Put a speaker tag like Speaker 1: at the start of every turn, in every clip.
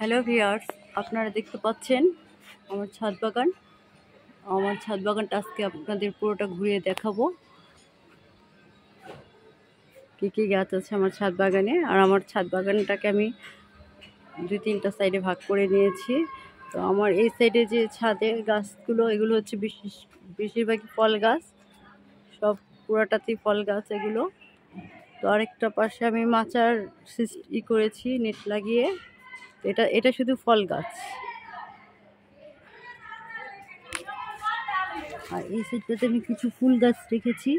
Speaker 1: Hello viewers, আপনারা দেখতে পাচ্ছেন আমার ছাদ বাগান। আমার ছাদ বাগানটা আজকে আপনাদের পুরোটা ঘুরিয়ে দেখাবো কী কী গাছ আছে আমার ছাদ বাগানে। আর আমার ছাদ বাগানটাকে আমি 2-3টা সাইডে ভাগ করে নিয়েছি। তো আমার এই সাইডে যে ছাদের গাছগুলো, এগুলো হচ্ছে বেশিরভাগই ফল গাছ, সব পুরাটাতেই ফল গাছ এগুলো। তো আরেকটা পাশে আমি মাচার করেছি নেট লাগিয়ে, এটা শুধু ফল গাছ। আর এই সাইডটাতে আমি কিছু ফুল গাছ রেখেছি,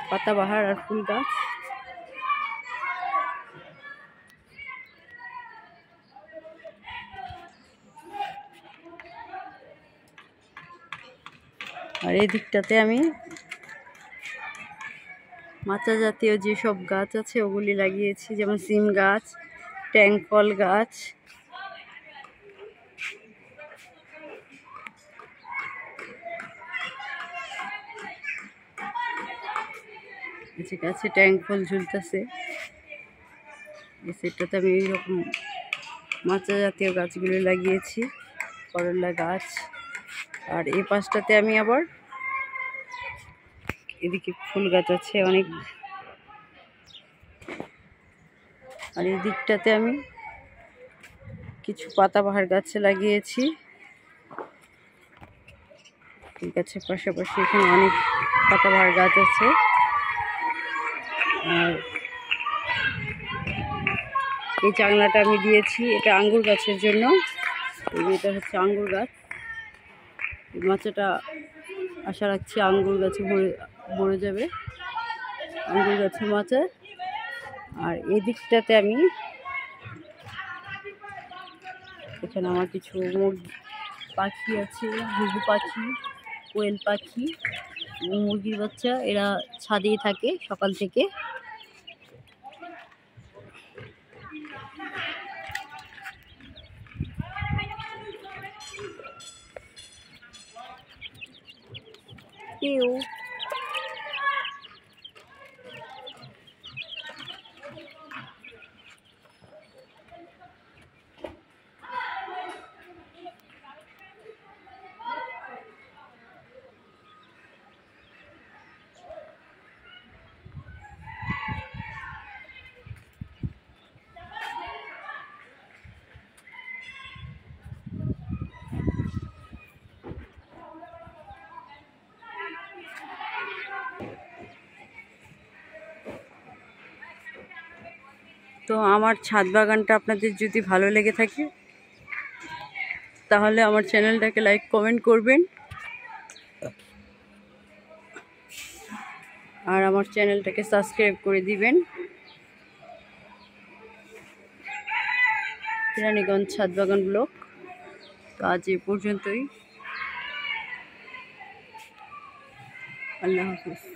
Speaker 1: পাতাবাহার আর ফুল গাছ। আর এই দিকটাতে আমি মাচা জাতীয় যেসব গাছ আছে ওগুলি লাগিয়েছি, যেমন সিম গাছ, ট্যাং ফল গাছ, গাছে ট্যাং ফল ঝুলতেছে। এই সেটটাতে আমি এইরকম মাচা জাতীয় গাছগুলি লাগিয়েছি, করলা গাছ। আর এই পাশটাতে আমি আবার এদিকে ফুল গাছ আছে অনেক। আর এই দিকটাতে আমি কিছু পাতাবাহার গাছ লাগিয়েছি। ফুল গাছের পাশাপাশি এখানে অনেক পাতাবাহার গাছ আছে। আর এই চাংলাটা আমি দিয়েছি, এটা আঙ্গুর গাছের জন্য। এটা হচ্ছে আঙ্গুর গাছ। এই মাচাটা আশা রাখছি আঙ্গুর গাছে ভরে যাবে, আঙ্গুর গাছের মাচা। আর এই দিকটাতে আমি এখানে আমার কিছু পাখি আছে, ঘুঘু পাখি, কোয়েল পাখি, মুরগির বাচ্চা, এরা ছাদেই থাকে সকাল থেকে। তো আমার ছাদ বাগানটা আপনাদের যদি ভালো লেগে থাকে তাহলে আমার চ্যানেলটাকে লাইক কমেন্ট করবেন, আর আমার চ্যানেলটাকে সাবস্ক্রাইব করে দিবেন। কেরানীগঞ্জ ছাদ বাগান ব্লগ। তো আজ এই পর্যন্তই। আল্লাহ হাফিজ।